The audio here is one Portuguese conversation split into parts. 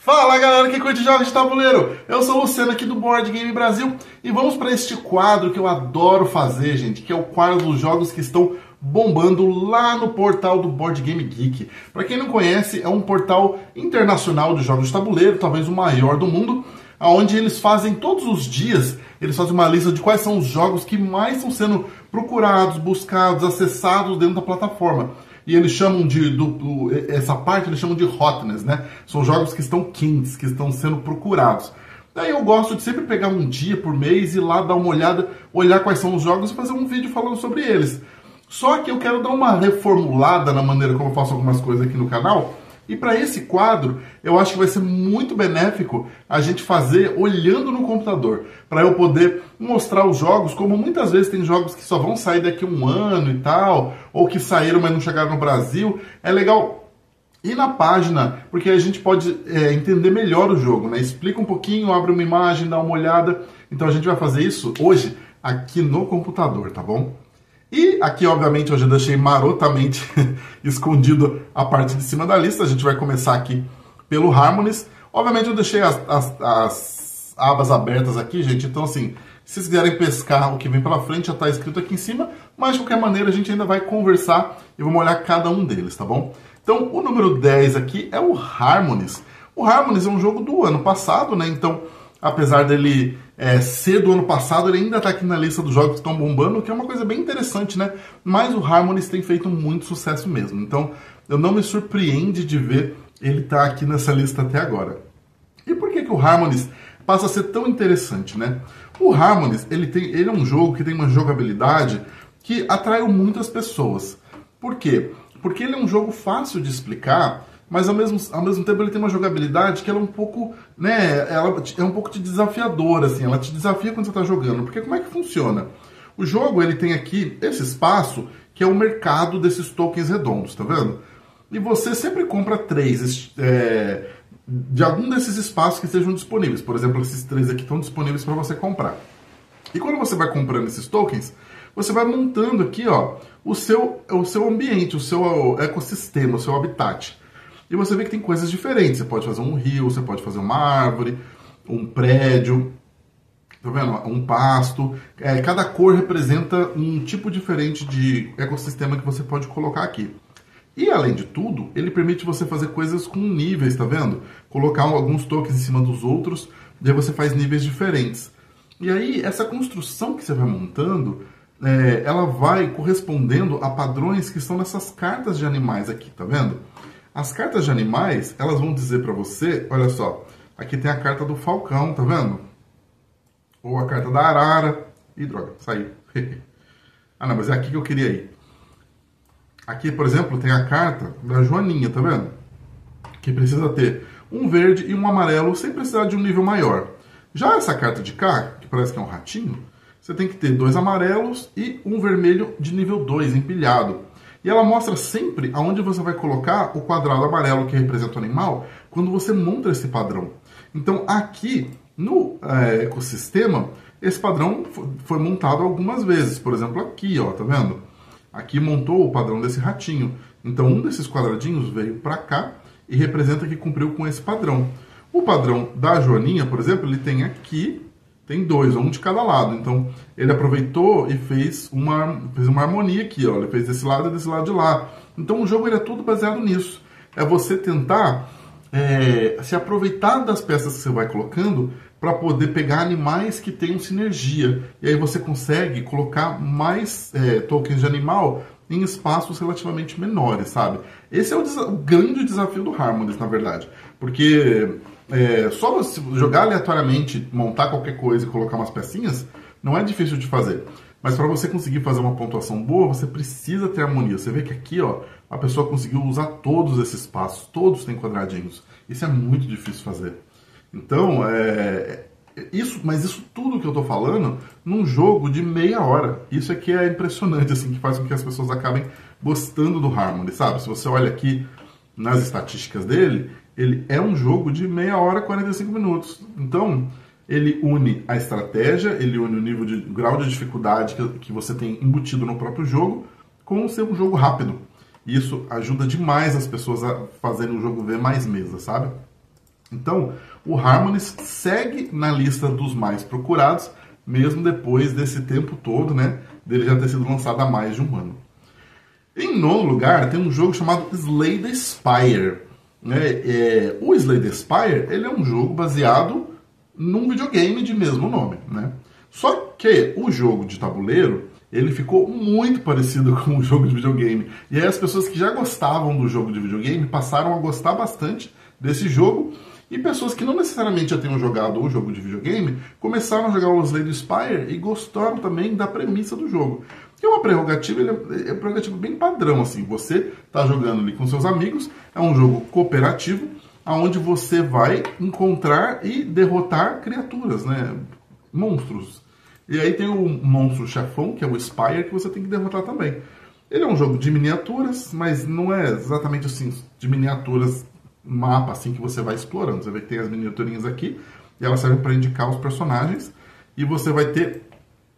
Fala galera que curte jogos de tabuleiro, eu sou o Luciano aqui do Board Game Brasil e vamos para este quadro que eu adoro fazer, gente, que é o quadro dos jogos que estão bombando lá no portal do Board Game Geek. Para quem não conhece, é um portal internacional de jogos de tabuleiro, talvez o maior do mundo, onde eles fazem todos os dias, eles fazem uma lista de quais são os jogos que mais estão sendo procurados, buscados, acessados dentro da plataforma. E eles chamam essa parte eles chamam de hotness, né? São jogos que estão quentes, que estão sendo procurados. Daí eu gosto de sempre pegar um dia por mês e ir lá dar uma olhada, olhar quais são os jogos e fazer um vídeo falando sobre eles. Só que eu quero dar uma reformulada na maneira como eu faço algumas coisas aqui no canal. E para esse quadro, eu acho que vai ser muito benéfico a gente fazer olhando no computador, para eu poder mostrar os jogos, como muitas vezes tem jogos que só vão sair daqui a um ano e tal, ou que saíram, mas não chegaram no Brasil. É legal ir na página, porque a gente pode entender melhor o jogo, né? Explica um pouquinho, abre uma imagem, dá uma olhada. Então a gente vai fazer isso hoje aqui no computador, tá bom? E aqui, obviamente, eu já deixei marotamente escondido a parte de cima da lista. A gente vai começar aqui pelo Harmonies. Obviamente, eu deixei as abas abertas aqui, gente. Então, assim, se vocês quiserem pescar o que vem pela frente, já está escrito aqui em cima. Mas, de qualquer maneira, a gente ainda vai conversar e vamos olhar cada um deles, tá bom? Então, o número 10 aqui é o Harmonies. O Harmonies é um jogo do ano passado, né? Então, apesar dele ser do ano passado, ele ainda está aqui na lista dos jogos que estão bombando, o que é uma coisa bem interessante, né? Mas o Harmonies tem feito muito sucesso mesmo. Então, eu não me surpreende de ver ele estar aqui nessa lista até agora. E por que o Harmonies passa a ser tão interessante, né? O Harmonies, ele é um jogo que tem uma jogabilidade que atraiu muitas pessoas. Por quê? Porque ele é um jogo fácil de explicar, mas ao mesmo tempo ele tem uma jogabilidade que ela é um pouco, né, ela é um pouco desafiadora, assim, ela te desafia quando você está jogando. Porque como é que funciona? O jogo, ele tem aqui esse espaço que é o mercado desses tokens redondos, tá vendo? E você sempre compra 3 de algum desses espaços que estejam disponíveis. Por exemplo, esses 3 aqui estão disponíveis para você comprar. E quando você vai comprando esses tokens, você vai montando aqui, ó, o seu ambiente, o seu ecossistema, o seu habitat. E você vê que tem coisas diferentes. Você pode fazer um rio, você pode fazer uma árvore, um prédio, tá vendo? Um pasto. Cada cor representa um tipo diferente de ecossistema que você pode colocar aqui. E, além de tudo, ele permite você fazer coisas com níveis, tá vendo? Colocar alguns tokens em cima dos outros, e aí você faz níveis diferentes. E aí, essa construção que você vai montando, ela vai correspondendo a padrões que estão nessas cartas de animais aqui, tá vendo? As cartas de animais, elas vão dizer para você, olha só, aqui tem a carta do falcão, tá vendo? Ou a carta da arara. Ih, droga, saiu. Ah, não, mas é aqui que eu queria ir. Aqui, por exemplo, tem a carta da joaninha, tá vendo? Que precisa ter um verde e um amarelo sem precisar de um nível maior. Já essa carta de cá, que parece que é um ratinho, você tem que ter 2 amarelos e um vermelho de nível 2 empilhado. E ela mostra sempre aonde você vai colocar o quadrado amarelo que representa o animal quando você monta esse padrão. Então aqui no ecossistema, esse padrão foi montado algumas vezes. Por exemplo, aqui, ó, tá vendo? Aqui montou o padrão desse ratinho. Então um desses quadradinhos veio para cá e representa que cumpriu com esse padrão. O padrão da joaninha, por exemplo, ele tem aqui, tem 2, um de cada lado. Então, ele aproveitou e fez uma harmonia aqui, ó. Ele fez desse lado e desse lado de lá. Então, o jogo ele é tudo baseado nisso. É você tentar se aproveitar das peças que você vai colocando para poder pegar animais que tenham sinergia. E aí você consegue colocar mais tokens de animal em espaços relativamente menores, sabe? Esse é o grande desafio do Harmonies, na verdade. Porque só você jogar aleatoriamente, montar qualquer coisa e colocar umas pecinhas, não é difícil de fazer. Mas para você conseguir fazer uma pontuação boa, você precisa ter harmonia. Você vê que aqui, ó, a pessoa conseguiu usar todos esses espaços, todos têm quadradinhos. Isso é muito difícil fazer. Então, mas isso tudo que eu tô falando num jogo de meia hora. Isso aqui é impressionante, assim, que faz com que as pessoas acabem gostando do Harmony, sabe? Se você olha aqui nas estatísticas dele, ele é um jogo de meia hora e 45 minutos. Então, ele une a estratégia, ele une o grau de dificuldade que você tem embutido no próprio jogo com ser um jogo rápido. Isso ajuda demais as pessoas a fazerem o jogo ver mais mesa, sabe? Então, o Harmonist segue na lista dos mais procurados, mesmo depois desse tempo todo, né, dele já ter sido lançado há mais de um ano. Em nono lugar, tem um jogo chamado Slay the Spire. O Slay the Spire, ele é um jogo baseado num videogame de mesmo nome, né? Só que o jogo de tabuleiro, ele ficou muito parecido com o jogo de videogame. E aí as pessoas que já gostavam do jogo de videogame passaram a gostar bastante desse jogo. E pessoas que não necessariamente já tenham jogado o jogo de videogame começaram a jogar o Slay the Spire e gostaram também da premissa do jogo. Que é uma prerrogativa, ele é uma prerrogativa bem padrão, assim. Você está jogando ali com seus amigos, é um jogo cooperativo, onde você vai encontrar e derrotar criaturas, né? Monstros. E aí tem o monstro chefão, que é o Spire, que você tem que derrotar também. Ele é um jogo de miniaturas, mas não é exatamente assim, de miniaturas mapa assim que você vai explorando. Você vê que tem as miniaturinhas aqui, e elas servem para indicar os personagens, e você vai ter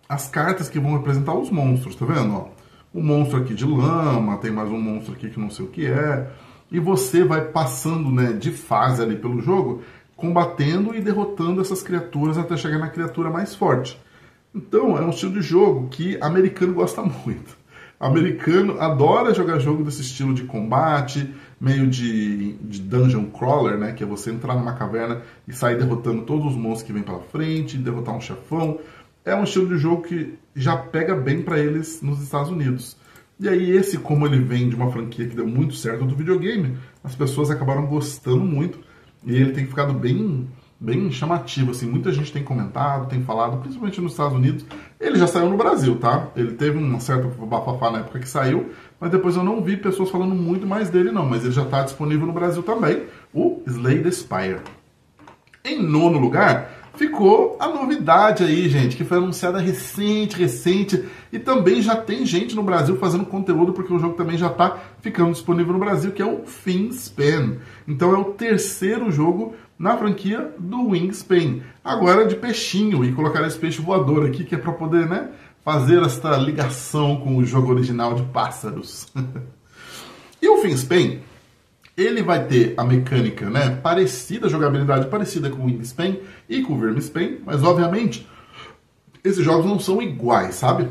as cartas que vão representar os monstros, tá vendo? Ó, o monstro aqui de lama, tem mais um monstro aqui que não sei o que é, e você vai passando, né, de fase ali pelo jogo, combatendo e derrotando essas criaturas até chegar na criatura mais forte. Então, é um estilo de jogo que americano gosta muito. Americano adora jogar jogo desse estilo de combate, meio de dungeon crawler, né? Que é você entrar numa caverna e sair derrotando todos os monstros que vêm pela frente, derrotar um chefão. É um estilo de jogo que já pega bem para eles nos Estados Unidos. E aí esse, como ele vem de uma franquia que deu muito certo do videogame, as pessoas acabaram gostando muito. E ele tem ficado bem chamativo, assim, muita gente tem comentado, tem falado, principalmente nos Estados Unidos. Ele já saiu no Brasil, tá? Ele teve um certo bafafá na época que saiu, mas depois eu não vi pessoas falando muito mais dele não, mas ele já está disponível no Brasil também, o Slay the Spire. Em nono lugar, ficou a novidade aí, gente, que foi anunciada recente, e também já tem gente no Brasil fazendo conteúdo, porque o jogo também já está ficando disponível no Brasil, que é o Wingspan. Então é o terceiro jogo na franquia do Wingspan. Agora de peixinho, e colocar esse peixe voador aqui, que é para poder, né, fazer esta ligação com o jogo original de pássaros. E o Wingspan, ele vai ter a mecânica, né, parecida, a jogabilidade parecida com o Wingspan e com o Vermisspan, mas obviamente esses jogos não são iguais, sabe?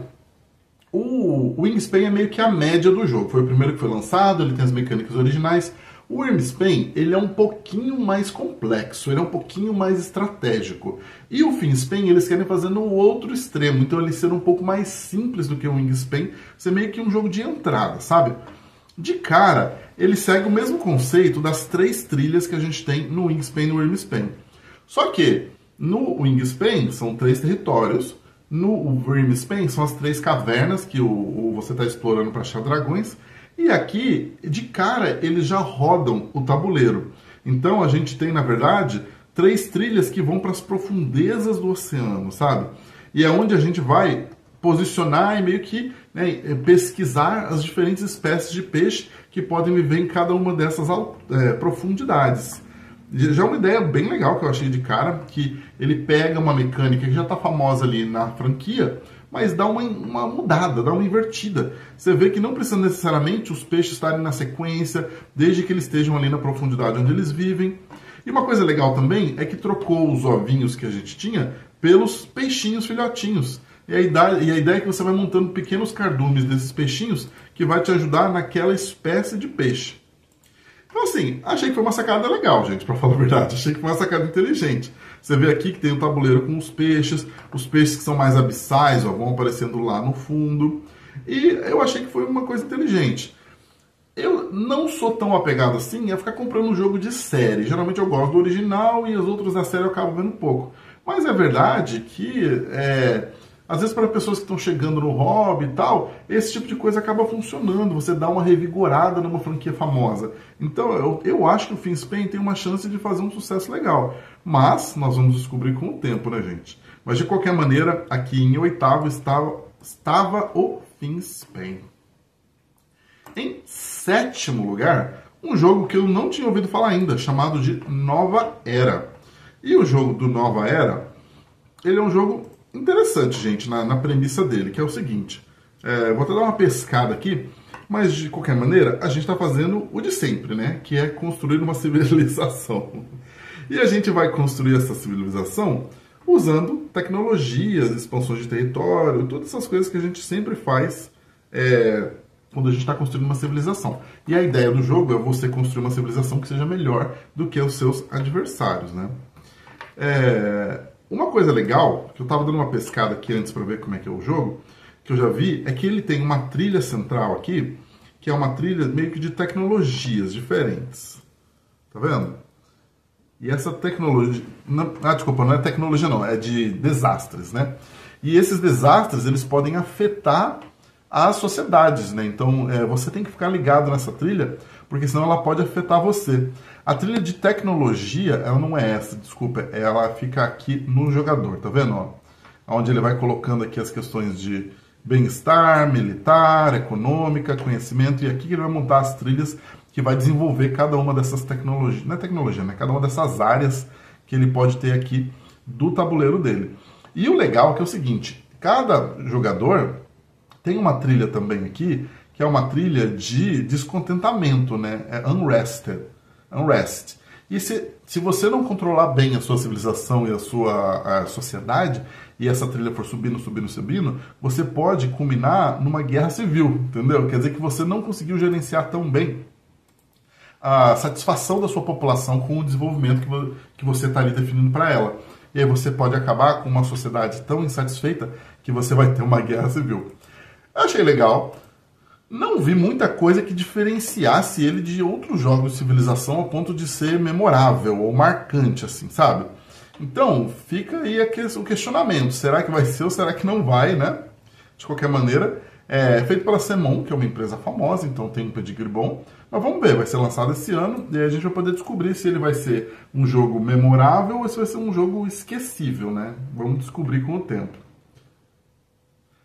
O Wingspan é meio que a média do jogo. Foi o primeiro que foi lançado, ele tem as mecânicas originais. O Wingspan, ele é um pouquinho mais complexo, ele é um pouquinho mais estratégico. E o Wingspan, eles querem fazer no outro extremo, então ele ser um pouco mais simples do que o Wingspan, ser meio que um jogo de entrada, sabe? De cara, ele segue o mesmo conceito das 3 trilhas que a gente tem no Wingspan e no Vermisspan. Só que no Wingspan são 3 territórios, no Vermisspan são as 3 cavernas que você está explorando para achar dragões, e aqui, de cara, eles já rodam o tabuleiro. Então a gente tem, na verdade, 3 trilhas que vão para as profundezas do oceano, sabe? E é onde a gente vai posicionar e meio que, né, pesquisar as diferentes espécies de peixe que podem viver em cada uma dessas profundidades. Já é uma ideia bem legal que eu achei de cara, que ele pega uma mecânica que já está famosa ali na franquia, mas dá uma mudada, dá uma invertida. Você vê que não precisa necessariamente os peixes estarem na sequência, desde que eles estejam ali na profundidade onde eles vivem. E uma coisa legal também é que trocou os ovinhos que a gente tinha pelos peixinhos filhotinhos. E a ideia é que você vai montando pequenos cardumes desses peixinhos que vai te ajudar naquela espécie de peixe. Então assim, achei que foi uma sacada legal, gente, pra falar a verdade. Achei que foi uma sacada inteligente. Você vê aqui que tem um tabuleiro com os peixes que são mais abissais, ó, vão aparecendo lá no fundo. E eu achei que foi uma coisa inteligente. Eu não sou tão apegado assim a ficar comprando um jogo de série. Geralmente eu gosto do original e os outros da série eu acabo vendo pouco. Mas é verdade que, às vezes para pessoas que estão chegando no hobby e tal, esse tipo de coisa acaba funcionando. Você dá uma revigorada numa franquia famosa. Então eu acho que o Wingspan tem uma chance de fazer um sucesso legal. Mas nós vamos descobrir com o tempo, né, gente? Mas de qualquer maneira, aqui em oitavo estava o Wingspan. Em sétimo lugar, um jogo que eu não tinha ouvido falar ainda, chamado de Nova Era. E o jogo do Nova Era, ele é um jogo interessante, gente, na premissa dele, que é o seguinte. Vou até dar uma pescada aqui, mas de qualquer maneira, a gente está fazendo o de sempre, né? Que é construir uma civilização. E a gente vai construir essa civilização usando tecnologias, expansões de território, todas essas coisas que a gente sempre faz quando a gente está construindo uma civilização. E a ideia do jogo é você construir uma civilização que seja melhor do que os seus adversários, né? Uma coisa legal, que eu estava dando uma pescada aqui antes para ver como é que é o jogo, que eu já vi, é que ele tem uma trilha central aqui, que é uma trilha meio que de tecnologias diferentes. Tá vendo? E essa tecnologia... desculpa, não é tecnologia não, é de desastres, né? E esses desastres, eles podem afetar as sociedades, né? Então, você tem que ficar ligado nessa trilha, porque senão ela pode afetar você. A trilha de tecnologia, ela não é essa, desculpa, ela fica aqui no jogador, tá vendo? Ó? Onde ele vai colocando aqui as questões de bem-estar, militar, econômica, conhecimento, e aqui ele vai montar as trilhas que vai desenvolver cada uma dessas tecnologias, não é tecnologia, né? Cada uma dessas áreas que ele pode ter aqui do tabuleiro dele. E o legal é que é o seguinte, cada jogador tem uma trilha também aqui, que é uma trilha de descontentamento, né? É unrest. E se você não controlar bem a sua civilização e a sua sociedade, e essa trilha for subindo, você pode culminar numa guerra civil, entendeu? Quer dizer que você não conseguiu gerenciar tão bem a satisfação da sua população com o desenvolvimento que você está ali definindo para ela. E aí você pode acabar com uma sociedade tão insatisfeita que você vai ter uma guerra civil. Eu achei legal. Não vi muita coisa que diferenciasse ele de outros jogos de civilização ao ponto de ser memorável ou marcante, assim, sabe? Então, fica aí o questionamento. Será que vai ser ou será que não vai, né? De qualquer maneira, é feito pela Semon, que é uma empresa famosa, então tem um pedigree bom. Mas vamos ver, vai ser lançado esse ano e aí a gente vai poder descobrir se ele vai ser um jogo memorável ou se vai ser um jogo esquecível, né? Vamos descobrir com o tempo.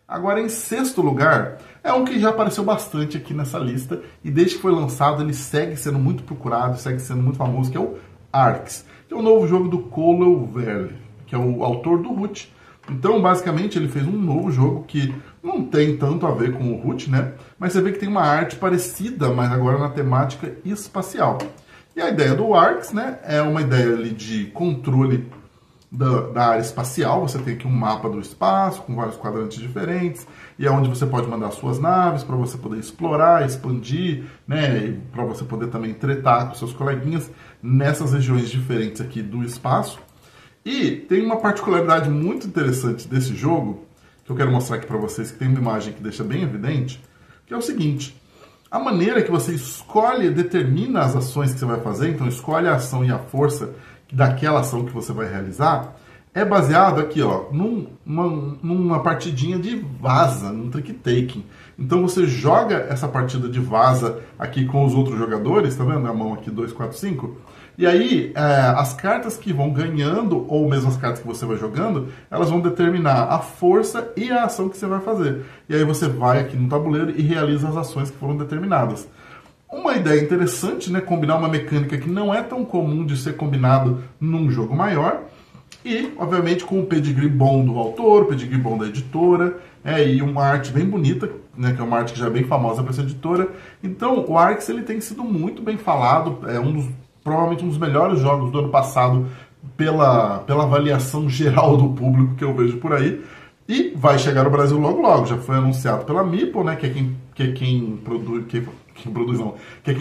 Agora, em sexto lugar, é um que já apareceu bastante aqui nessa lista e desde que foi lançado ele segue sendo muito procurado, segue sendo muito famoso, que é o Arx, que é o novo jogo do Colo Verle, que é o autor do Root. Então, basicamente, ele fez um novo jogo que não tem tanto a ver com o Root, né? Mas você vê que tem uma arte parecida, mas agora na temática espacial. E a ideia do Arx, né, é uma ideia ali de controle da área espacial. Você tem aqui um mapa do espaço com vários quadrantes diferentes e é onde você pode mandar suas naves para você poder explorar, expandir, né, para você poder também tretar com seus coleguinhas nessas regiões diferentes aqui do espaço. E tem uma particularidade muito interessante desse jogo que eu quero mostrar aqui para vocês, que tem uma imagem que deixa bem evidente, que é o seguinte: a maneira que você escolhe, determina as ações que você vai fazer, então escolhe a ação e a força daquela ação que você vai realizar, é baseado aqui, ó, numa partidinha de vaza, num trick-taking. Então você joga essa partida de vaza aqui com os outros jogadores, tá vendo a mão aqui 2, 4, 5? E aí as cartas que vão ganhando, ou mesmo as cartas que você vai jogando, elas vão determinar a força e a ação que você vai fazer. E aí você vai aqui no tabuleiro e realiza as ações que foram determinadas. Uma ideia interessante, né? Combinar uma mecânica que não é tão comum de ser combinado num jogo maior. E, obviamente, com o pedigree bom do autor, o pedigree bom da editora, e uma arte bem bonita, né? Que é uma arte que já é bem famosa para essa editora. Então, o Arx ele tem sido muito bem falado, provavelmente um dos melhores jogos do ano passado pela avaliação geral do público que eu vejo por aí. E vai chegar no Brasil logo logo, já foi anunciado pela Meeple, né, que é quem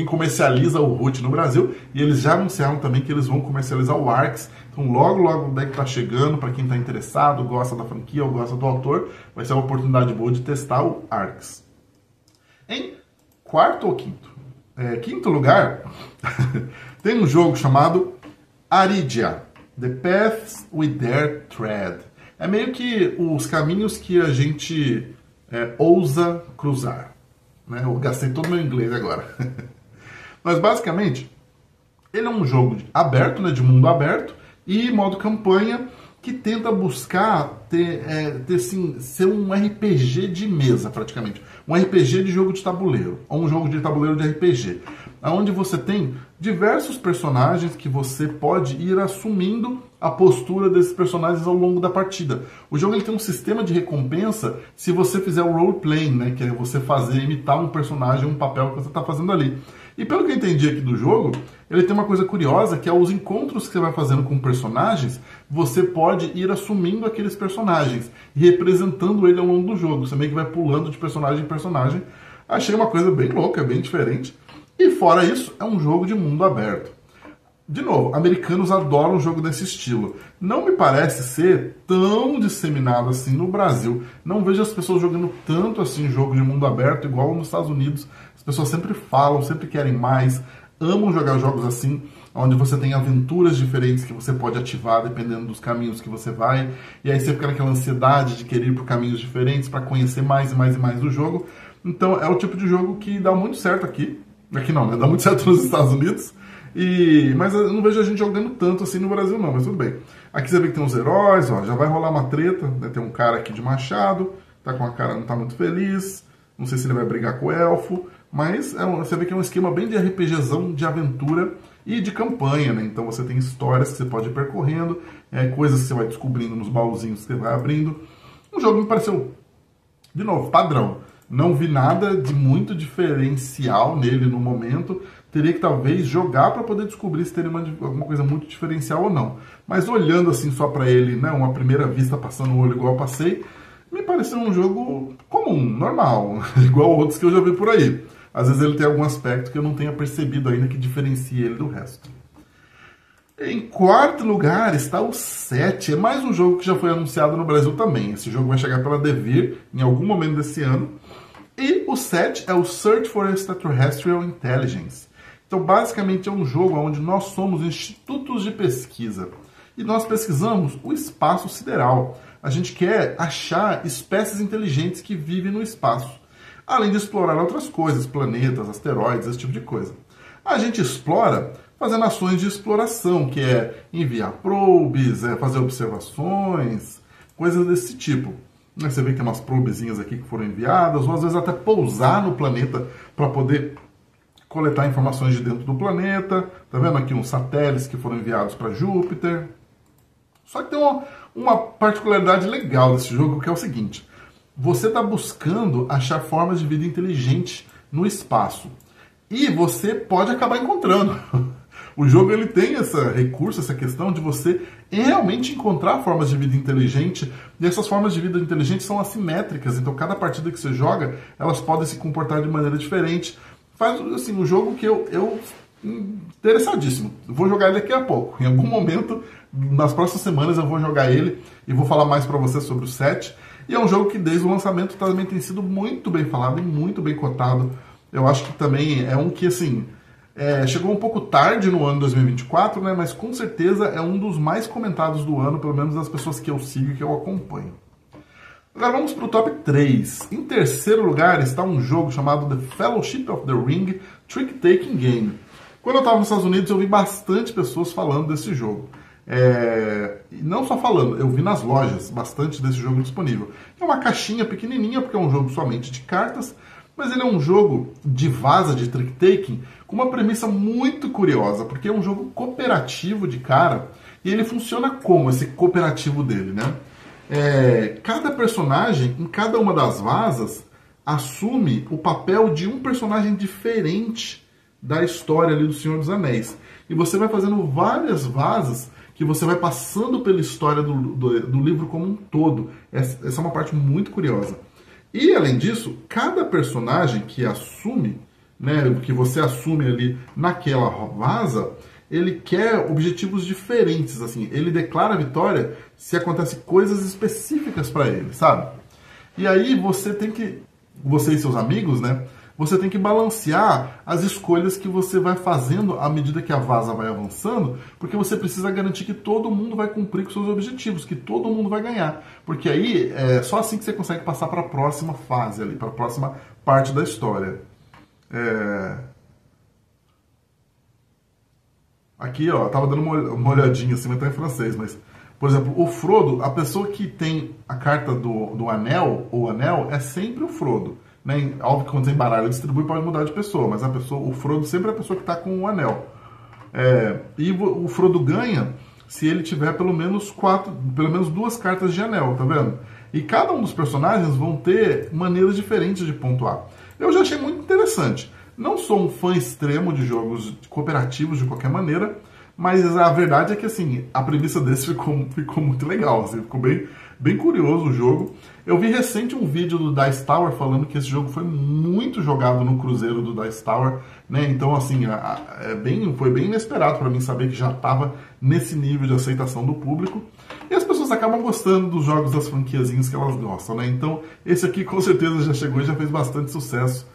comercializa o Root no Brasil, e eles já anunciaram também que eles vão comercializar o Arx, então logo logo deve estar chegando, para quem está interessado, gosta da franquia ou gosta do autor, vai ser uma oportunidade boa de testar o Arx. Em quarto ou quinto? Quinto lugar, tem um jogo chamado Aridia, The Paths We Dare Tread. É meio que os caminhos que a gente ousa cruzar. Né? Eu gastei todo o meu inglês agora. Mas basicamente, ele é um jogo aberto, né, de mundo aberto, e modo campanha, que tenta buscar ser um RPG de mesa, praticamente. Um RPG de jogo de tabuleiro, ou um jogo de tabuleiro de RPG. Onde você tem diversos personagens que você pode ir assumindo a postura desses personagens ao longo da partida. O jogo ele tem um sistema de recompensa se você fizer o role-playing, né, que é você imitar um personagem, um papel que você está fazendo ali. E pelo que eu entendi aqui do jogo, ele tem uma coisa curiosa, que é os encontros que você vai fazendo com personagens, você pode ir assumindo aqueles personagens e representando ele ao longo do jogo. Você meio que vai pulando de personagem em personagem. Achei uma coisa bem louca, bem diferente. E fora isso, é um jogo de mundo aberto. De novo, americanos adoram um jogo desse estilo. Não me parece ser tão disseminado assim no Brasil. Não vejo as pessoas jogando tanto assim jogo de mundo aberto, igual nos Estados Unidos. As pessoas sempre falam, sempre querem mais, amam jogar jogos assim, onde você tem aventuras diferentes que você pode ativar dependendo dos caminhos que você vai. E aí você fica naquela ansiedade de querer ir por caminhos diferentes para conhecer mais e mais e mais do jogo. Então é o tipo de jogo que dá muito certo aqui. Aqui não, né? Dá muito certo nos Estados Unidos. Mas eu não vejo a gente jogando tanto assim no Brasil não, mas tudo bem. Aqui você vê que tem os heróis, ó, já vai rolar uma treta, né? Tem um cara aqui de machado, tá com a cara, não tá muito feliz, não sei se ele vai brigar com o elfo, mas você vê que é um esquema bem de RPGzão, de aventura e de campanha, né? Então você tem histórias que você pode ir percorrendo, coisas que você vai descobrindo nos baúzinhos que você vai abrindo. O jogo me pareceu, de novo, padrão. Não vi nada de muito diferencial nele no momento. Teria que talvez jogar para poder descobrir se teria alguma coisa muito diferencial ou não. Mas olhando assim só para ele, né, uma primeira vista passando o olho igual eu passei, me pareceu um jogo comum, normal, igual outros que eu já vi por aí. Às vezes ele tem algum aspecto que eu não tenha percebido ainda que diferencia ele do resto. Em quarto lugar está o 7. É mais um jogo que já foi anunciado no Brasil também. Esse jogo vai chegar pela Devir em algum momento desse ano. E o 7 é o Search for Extraterrestrial Intelligence. Então, basicamente, é um jogo onde nós somos institutos de pesquisa. E nós pesquisamos o espaço sideral. A gente quer achar espécies inteligentes que vivem no espaço. Além de explorar outras coisas, planetas, asteroides, esse tipo de coisa. A gente explora fazendo ações de exploração, que é enviar probes, fazer observações, coisas desse tipo. Você vê que tem umas probezinhas aqui que foram enviadas, ou às vezes até pousar no planeta para poder coletar informações de dentro do planeta. Tá vendo aqui uns satélites que foram enviados para Júpiter. Só que tem uma particularidade legal desse jogo, que é o seguinte. Você está buscando achar formas de vida inteligente no espaço. E você pode acabar encontrando. O jogo ele tem esse recurso, essa questão de você realmente encontrar formas de vida inteligente, e essas formas de vida inteligente são assimétricas, então cada partida que você joga, elas podem se comportar de maneira diferente. Faz assim, um jogo que eu interessadíssimo. Vou jogar ele daqui a pouco. Em algum momento, nas próximas semanas, eu vou jogar ele e vou falar mais para você sobre o 7. E é um jogo que desde o lançamento também tem sido muito bem falado e muito bem cotado. Eu acho que também é um que, assim, chegou um pouco tarde no ano 2024, né? Mas com certeza é um dos mais comentados do ano, pelo menos das pessoas que eu sigo e que eu acompanho. Agora vamos para o top 3. Em terceiro lugar está um jogo chamado The Fellowship of the Ring Trick Taking Game. Quando eu estava nos Estados Unidos, eu vi bastante pessoas falando desse jogo. E não só falando, eu vi nas lojas bastante desse jogo disponível. É uma caixinha pequenininha, porque é um jogo somente de cartas, mas ele é um jogo de vaza, de trick-taking, com uma premissa muito curiosa, porque é um jogo cooperativo de cara, e ele funciona como esse cooperativo dele, né? Cada personagem, em cada uma das vazas, assume o papel de um personagem diferente da história ali do Senhor dos Anéis. E você vai fazendo várias vazas que você vai passando pela história do livro como um todo. Essa é uma parte muito curiosa. E, além disso, cada personagem que assume, né, que você assume ali naquela vaza, ele quer objetivos diferentes, assim. Ele declara a vitória se acontecem coisas específicas para ele, sabe? E aí você e seus amigos, né, você tem que balancear as escolhas que você vai fazendo à medida que a vaza vai avançando, porque você precisa garantir que todo mundo vai cumprir com seus objetivos, que todo mundo vai ganhar. Porque aí é só assim que você consegue passar para a próxima fase ali, para a próxima parte da história. Aqui, ó, eu tava dando uma olhadinha assim, mas tá em francês, mas... Por exemplo, o Frodo, a pessoa que tem a carta do anel, ou anel, é sempre o Frodo. Né? Óbvio que quando tem baralho distribui pode mudar de pessoa, mas o Frodo sempre é a pessoa que está com o anel. E o Frodo ganha se ele tiver pelo menos 2 cartas de anel, tá vendo? E cada um dos personagens vão ter maneiras diferentes de pontuar. Eu já achei muito interessante. Não sou um fã extremo de jogos cooperativos de qualquer maneira, mas a verdade é que assim, a premissa desse ficou muito legal, assim, ficou bem curioso o jogo. Eu vi recente um vídeo do Dice Tower falando que esse jogo foi muito jogado no cruzeiro do Dice Tower, né? Então assim, foi bem inesperado para mim saber que já estava nesse nível de aceitação do público. E as pessoas acabam gostando dos jogos das franquiazinhas que elas gostam, né? Então esse aqui com certeza já chegou e já fez bastante sucesso,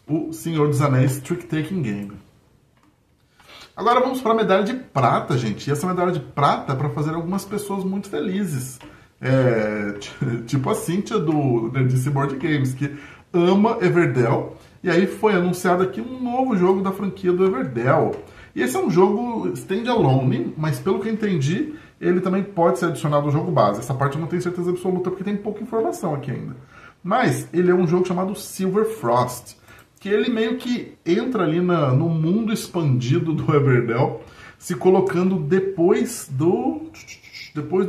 o Senhor dos Anéis Trick Taking Game. Agora vamos para a medalha de prata, gente. E essa medalha de prata é para fazer algumas pessoas muito felizes. Tipo a Cíntia do Nerdice Board Games, que ama Everdell. E aí foi anunciado aqui um novo jogo da franquia do Everdell. E esse é um jogo standalone, mas pelo que eu entendi, ele também pode ser adicionado ao jogo base. Essa parte eu não tenho certeza absoluta, porque tem pouca informação aqui ainda. Mas ele é um jogo chamado Silver Frost, que ele meio que entra ali no mundo expandido do Everdell, se colocando depois do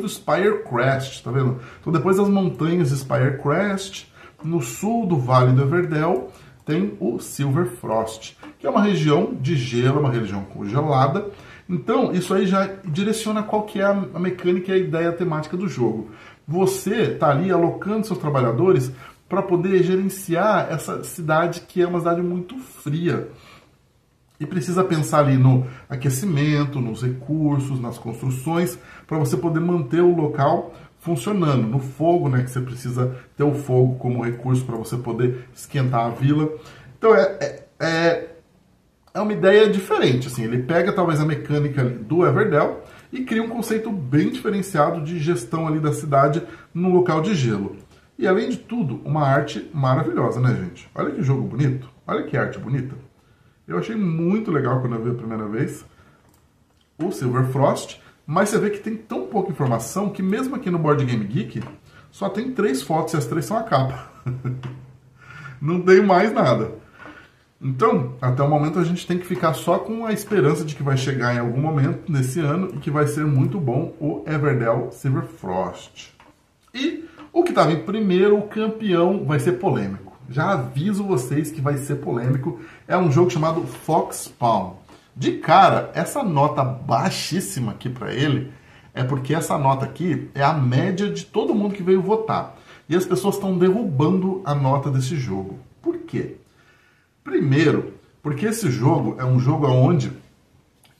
Spirecrest, tá vendo? Então depois das montanhas de Spirecrest, no sul do Vale do Everdell, tem o Silver Frost, que é uma região de gelo, uma região congelada. Então isso aí já direciona qual que é a mecânica e a ideia temática do jogo. Você tá ali alocando seus trabalhadores para poder gerenciar essa cidade que é uma cidade muito fria. E precisa pensar ali no aquecimento, nos recursos, nas construções, para você poder manter o local funcionando. No fogo, né, que você precisa ter o fogo como recurso para você poder esquentar a vila. Então é uma ideia diferente. Assim, ele pega talvez a mecânica do Everdell e cria um conceito bem diferenciado de gestão ali da cidade no local de gelo. E além de tudo, uma arte maravilhosa, né, gente? Olha que jogo bonito, olha que arte bonita. Eu achei muito legal quando eu vi a primeira vez o Silver Frost, mas você vê que tem tão pouca informação que mesmo aqui no Board Game Geek só tem 3 fotos e as 3 são a capa. Não tem mais nada. Então, até o momento a gente tem que ficar só com a esperança de que vai chegar em algum momento nesse ano e que vai ser muito bom o Everdell Silver Frost. E o que estava em primeiro, o campeão, vai ser polêmico. Já aviso vocês que vai ser polêmico. É um jogo chamado Foxpawn. De cara, essa nota baixíssima aqui para ele é porque essa nota aqui é a média de todo mundo que veio votar. E as pessoas estão derrubando a nota desse jogo. Por quê? Primeiro, porque esse jogo é um jogo onde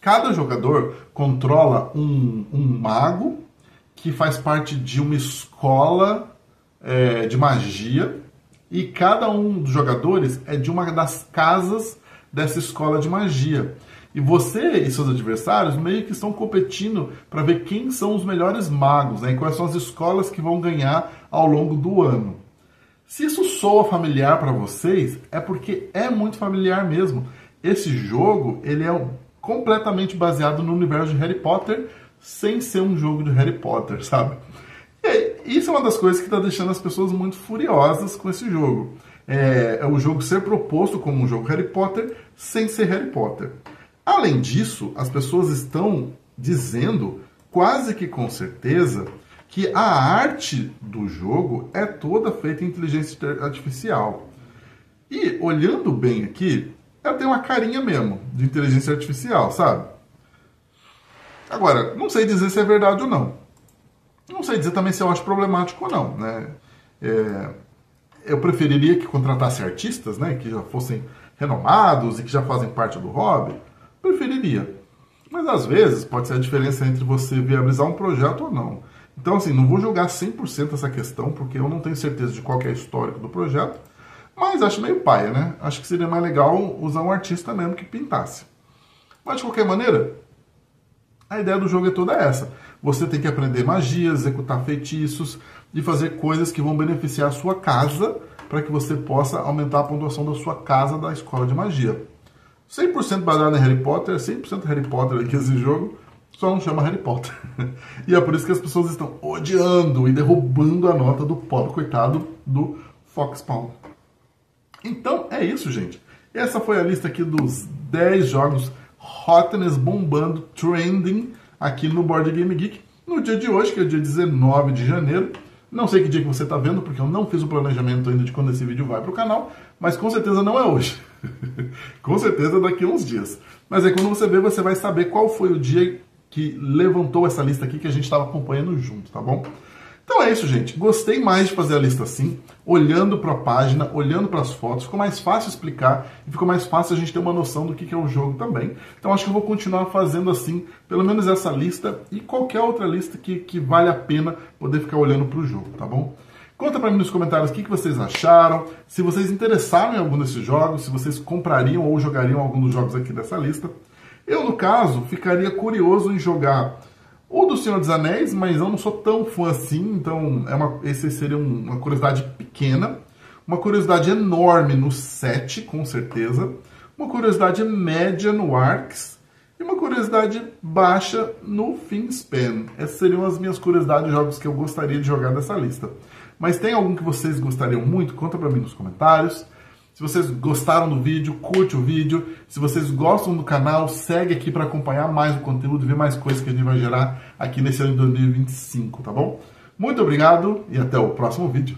cada jogador controla um mago que faz parte de uma escola de magia, e cada um dos jogadores é de uma das casas dessa escola de magia. E você e seus adversários meio que estão competindo para ver quem são os melhores magos, né? E quais são as escolas que vão ganhar ao longo do ano. Se isso soa familiar para vocês, é porque é muito familiar mesmo. Esse jogo ele é completamente baseado no universo de Harry Potter, sem ser um jogo de Harry Potter, sabe? E isso é uma das coisas que está deixando as pessoas muito furiosas com esse jogo. É o jogo ser proposto como um jogo Harry Potter, sem ser Harry Potter. Além disso, as pessoas estão dizendo, quase que com certeza, que a arte do jogo é toda feita em inteligência artificial. E, olhando bem aqui, ela tem uma carinha mesmo de inteligência artificial, sabe? Agora, não sei dizer se é verdade ou não. Não sei dizer também se eu acho problemático ou não, né? Eu preferiria que contratasse artistas, né, que já fossem renomados e que já fazem parte do hobby. Preferiria. Mas às vezes pode ser a diferença entre você viabilizar um projeto ou não. Então, assim, não vou julgar 100% essa questão, porque eu não tenho certeza de qual que é o histórico do projeto, mas acho meio paia, né? Acho que seria mais legal usar um artista mesmo que pintasse. Mas, de qualquer maneira, a ideia do jogo é toda essa. Você tem que aprender magia, executar feitiços e fazer coisas que vão beneficiar a sua casa para que você possa aumentar a pontuação da sua casa da escola de magia. 100% baseado em Harry Potter, 100% Harry Potter aqui esse jogo, só não chama Harry Potter. E é por isso que as pessoas estão odiando e derrubando a nota do pobre coitado do Foxpawn. Então é isso, gente. Essa foi a lista aqui dos 10 jogos hotness bombando, trending aqui no Board Game Geek. No dia de hoje, que é o dia 19 de janeiro, Não sei que dia que você está vendo, porque eu não fiz o planejamento ainda de quando esse vídeo vai para o canal, mas com certeza não é hoje. Com certeza daqui a uns dias. Mas aí quando você ver, você vai saber qual foi o dia que levantou essa lista aqui que a gente estava acompanhando junto, tá bom? Então é isso, gente. Gostei mais de fazer a lista assim, olhando para a página, olhando para as fotos. Ficou mais fácil explicar e ficou mais fácil a gente ter uma noção do que é o jogo também. Então acho que eu vou continuar fazendo assim, pelo menos essa lista e qualquer outra lista que vale a pena poder ficar olhando para o jogo, tá bom? Conta para mim nos comentários o que vocês acharam, se vocês interessaram em algum desses jogos, se vocês comprariam ou jogariam algum dos jogos aqui dessa lista. Eu, no caso, ficaria curioso em jogar o do Senhor dos Anéis, mas eu não sou tão fã assim, então esse seria uma curiosidade pequena. Uma curiosidade enorme no 7, com certeza. Uma curiosidade média no Arx. E uma curiosidade baixa no Wingspan. Essas seriam as minhas curiosidades de jogos que eu gostaria de jogar dessa lista. Mas tem algum que vocês gostariam muito? Conta pra mim nos comentários. Se vocês gostaram do vídeo, curte o vídeo. Se vocês gostam do canal, segue aqui para acompanhar mais o conteúdo, ver mais coisas que a gente vai gerar aqui nesse ano de 2025, tá bom? Muito obrigado e até o próximo vídeo.